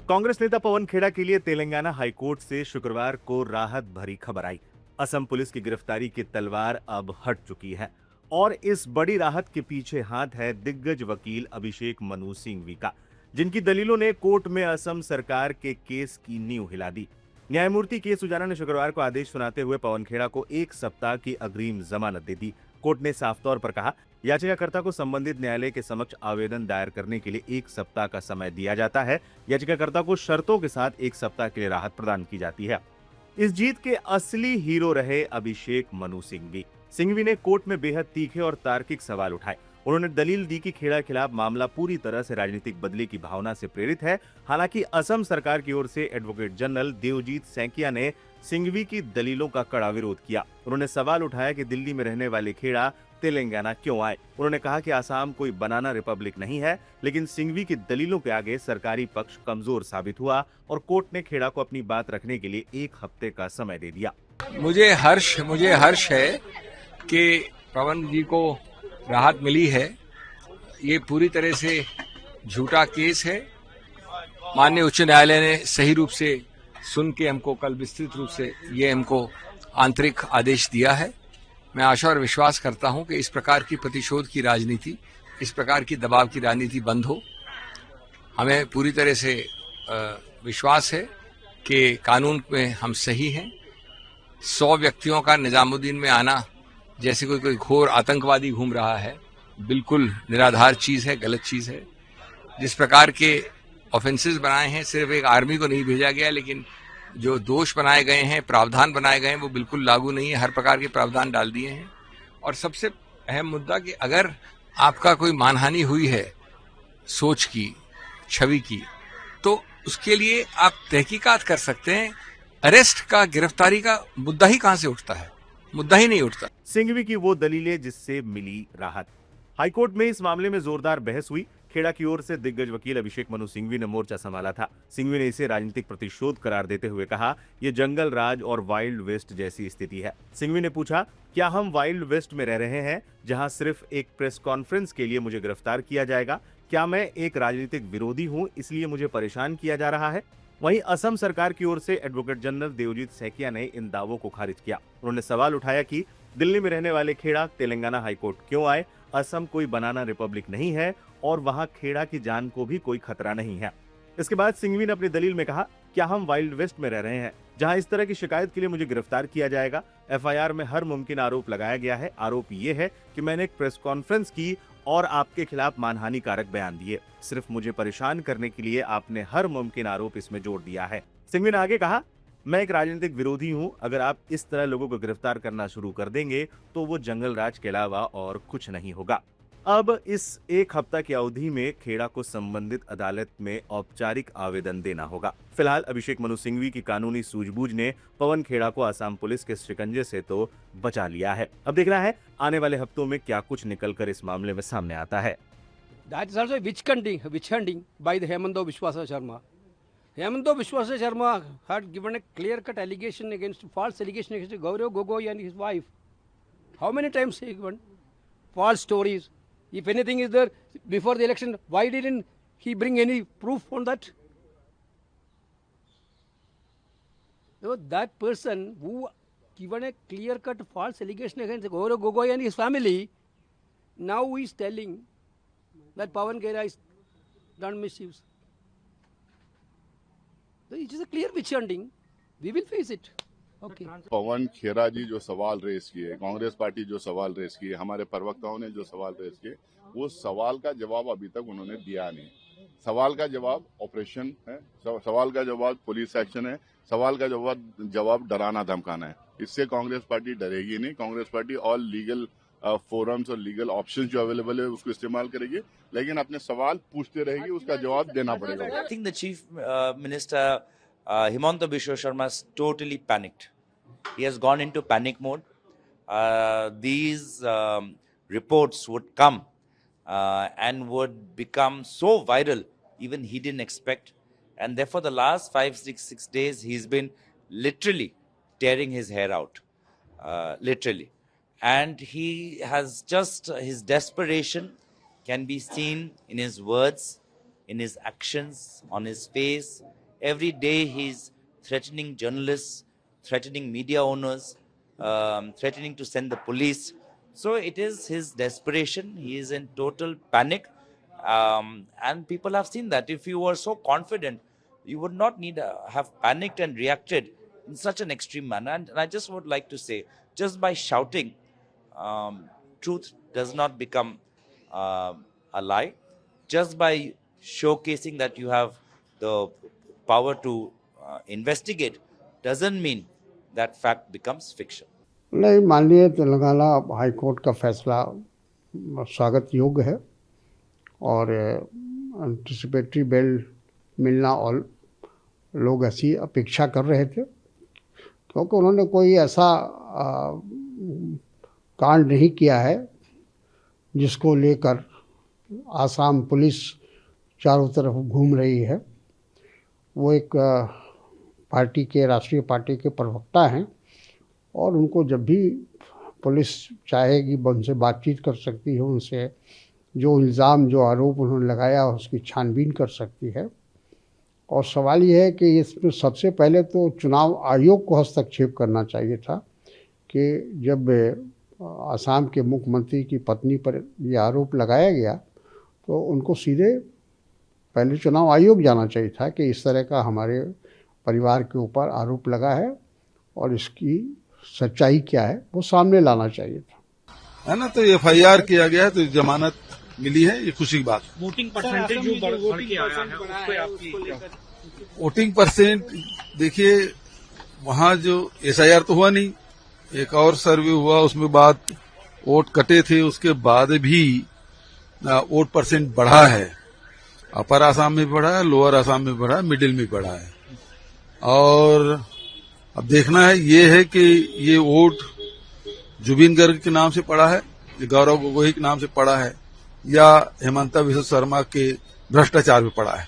कांग्रेस नेता पवन खेड़ा के लिए तेलंगाना हाईकोर्ट से शुक्रवार को राहत भरी खबर आई। असम पुलिस की गिरफ्तारी की तलवार अब हट चुकी है और इस बड़ी राहत के पीछे हाथ है दिग्गज वकील अभिषेक मनु सिंघवी का, जिनकी दलीलों ने कोर्ट में असम सरकार के केस की नींव हिला दी। न्यायमूर्ति के सुजाना ने शुक्रवार को आदेश सुनाते हुए पवन खेड़ा को 1 सप्ताह की अग्रिम जमानत दे दी। कोर्ट ने साफ तौर पर कहा, याचिकाकर्ता को संबंधित न्यायालय के समक्ष आवेदन दायर करने के लिए 1 सप्ताह का समय दिया जाता है। याचिकाकर्ता को शर्तों के साथ 1 सप्ताह के लिए राहत प्रदान की जाती है। इस जीत के असली हीरो रहे अभिषेक मनु सिंघवी। सिंघवी ने कोर्ट में बेहद तीखे और तार्किक सवाल उठाए। उन्होंने दलील दी कि खेड़ा खिलाफ मामला पूरी तरह से राजनीतिक बदले की भावना से प्रेरित है। हालांकि असम सरकार की ओर से एडवोकेट जनरल देवजीत सैकिया ने सिंघवी की दलीलों का कड़ा विरोध किया। उन्होंने सवाल उठाया कि दिल्ली में रहने वाले खेड़ा तेलंगाना क्यों आए। उन्होंने कहा कि आसाम कोई बनाना रिपब्लिक नहीं है, लेकिन सिंघवी की दलीलों के आगे सरकारी पक्ष कमजोर साबित हुआ और कोर्ट ने खेड़ा को अपनी बात रखने के लिए 1 हफ्ते का समय दे दिया। मुझे हर्ष है कि पवन जी को राहत मिली है। ये पूरी तरह से झूठा केस है। माननीय उच्च न्यायालय ने सही रूप से सुन के हमको कल विस्तृत रूप से ये हमको आंतरिक आदेश दिया है। मैं आशा और विश्वास करता हूं कि इस प्रकार की प्रतिशोध की राजनीति, इस प्रकार की दबाव की राजनीति बंद हो। हमें पूरी तरह से विश्वास है कि कानून में हम सही हैं। 100 व्यक्तियों का निजामुद्दीन में आना जैसे कोई घोर आतंकवादी घूम रहा है, बिल्कुल निराधार चीज है, गलत चीज है। जिस प्रकार के ऑफेंसेस बनाए हैं, सिर्फ एक आर्मी को नहीं भेजा गया, लेकिन जो दोष बनाए गए हैं, प्रावधान बनाए गए हैं, वो बिल्कुल लागू नहीं है। हर प्रकार के प्रावधान डाल दिए हैं। और सबसे अहम मुद्दा कि अगर आपका कोई मानहानि हुई है सोच की, छवि की, तो उसके लिए आप तहकीकात कर सकते हैं। अरेस्ट का, गिरफ्तारी का मुद्दा ही कहां से उठता है? मुद्दा ही नहीं उठता। सिंघवी की वो दलीलें जिससे मिली राहत। हाईकोर्ट में इस मामले में जोरदार बहस हुई। खेड़ा की ओर से दिग्गज वकील अभिषेक मनु सिंघवी ने मोर्चा संभाला था। सिंघवी ने इसे राजनीतिक प्रतिशोध करार देते हुए कहा, यह जंगल राज और वाइल्ड वेस्ट जैसी स्थिति है। सिंघवी ने पूछा, क्या हम वाइल्ड वेस्ट में रह रहे हैं, जहां सिर्फ एक प्रेस कॉन्फ्रेंस के लिए मुझे गिरफ्तार किया जाएगा? क्या मैं एक राजनीतिक विरोधी हूं, इसलिए मुझे परेशान किया जा रहा है? वहीं असम सरकार की ओर से एडवोकेट जनरल देवजीत सैकिया ने इन दावों को खारिज किया। उन्होंने सवाल उठाया कि दिल्ली में रहने वाले खेड़ा तेलंगाना हाईकोर्ट क्यों आए? असम कोई बनाना रिपब्लिक नहीं है और वहां खेड़ा की जान को भी कोई खतरा नहीं है। इसके बाद सिंघवी ने अपनी दलील में कहा, क्या हम वाइल्ड वेस्ट में रह रहे हैं, जहां इस तरह की शिकायत के लिए मुझे गिरफ्तार किया जाएगा? एफआईआर में हर मुमकिन आरोप लगाया गया है। आरोप ये है कि मैंने एक प्रेस कॉन्फ्रेंस की और आपके खिलाफ मानहानिकारक बयान दिए। सिर्फ मुझे परेशान करने के लिए आपने हर मुमकिन आरोप इसमें जोड़ दिया है। सिंघवी ने आगे कहा, मैं एक राजनीतिक विरोधी हूं। अगर आप इस तरह लोगों को गिरफ्तार करना शुरू कर देंगे तो वो जंगल राज के अलावा और कुछ नहीं होगा। अब इस 1 हफ्ता की अवधि में खेड़ा को संबंधित अदालत में औपचारिक आवेदन देना होगा। फिलहाल अभिषेक मनु सिंघवी की कानूनी सूझबूझ ने पवन खेड़ा को असम पुलिस के शिकंजे से तो बचा लिया है। अब देखना है आने वाले हफ्तों में क्या कुछ निकलकर इस मामले में सामने आता है। That is also witch hunting by the Hemanta Biswasa Sharma. Hemanta Biswasa Sharma had given a clear-cut false allegation against Gaurav Gogoi and his wife. How many times he given false stories? If anything is there before the election, why didn't he bring any proof on that? So that person who given a clear-cut false allegation against Gaurav Gogoi and his family, now he is telling that Pawan Khera is done misuse. So it is a clear witch hunting. We will face it. Okay. पवन खेरा जी जो सवाल race किए, Congress party जो सवाल race किए, हमारे प्रवक्ताओं ने जो सवाल रेस किए, वो सवाल का जवाब अभी तक उन्होंने दिया नहीं। सवाल का जवाब ऑपरेशन है, सवाल का जवाब पुलिस एक्शन है, सवाल का जवाब डराना धमकाना है। इससे कांग्रेस पार्टी डरेगी नहीं। Congress party all legal forums और लीगल ऑप्शंस जो अवेलेबल है उसको इस्तेमाल करेगी, लेकिन अपने सवाल पूछते रहेगी, उसका जवाब देना पड़ेगा। I think the Chief Minister Himanta Biswa Sharma is totally panicked. He has gone into panic mode. These reports would come and would become so viral, even he didn't expect. And therefore, the last 5-6 days, he's been literally tearing his hair out, literally. And he has just, his desperation can be seen in his words, in his actions, on his face. Every day he's threatening journalists, threatening media owners, threatening to send the police. So it is his desperation. He is in total panic. And people have seen that. If you were so confident, you would not need have panicked and reacted in such an extreme manner. And I just would like to say, just by shouting, truth does not become a lie. Just by showcasing that you have the power to investigate doesn't mean that fact becomes fiction. नहीं, माननीय Telangana high court का फैसला स्वागत योग्य है और anticipatory bell मिलना और लोग ऐसी अपेक्षा कर रहे थे, क्योंकि उन्होंने कोई ऐसा कांड नहीं किया है जिसको लेकर आसाम पुलिस चारों तरफ घूम रही है। वो एक पार्टी के, राष्ट्रीय पार्टी के प्रवक्ता हैं और उनको जब भी पुलिस चाहेगी उनसे बातचीत कर सकती है, उनसे जो इल्ज़ाम, जो आरोप उन्होंने लगाया उसकी छानबीन कर सकती है। और सवाल ये है कि इसमें सबसे पहले तो चुनाव आयोग को हस्तक्षेप करना चाहिए था कि जब आसाम के मुख्यमंत्री की पत्नी पर यह आरोप लगाया गया तो उनको सीधे पहले चुनाव आयोग जाना चाहिए था कि इस तरह का हमारे परिवार के ऊपर आरोप लगा है और इसकी सच्चाई क्या है वो सामने लाना चाहिए था, है ना। तो एफआईआर किया गया है, तो जमानत मिली है, ये खुशी की बात। वोटिंग परसेंटेज जो बढ़ के आया है उस पे आपकी वोटिंग परसेंट देखिए, वहां जो एसआईआर तो हुआ नहीं, एक और सर्वे हुआ, उसमें बाद वोट कटे थे, उसके बाद भी वोट परसेंट बढ़ा है। अपर आसाम में बढ़ा है, लोअर आसाम में बढ़ा है, मिडिल में बढ़ा है। और अब देखना है ये है कि ये वोट जुबिन गर्ग के नाम से पड़ा है, गौरव गोगोई के नाम से पड़ा है, या हेमंता बिश्व शर्मा के भ्रष्टाचार में पड़ा है।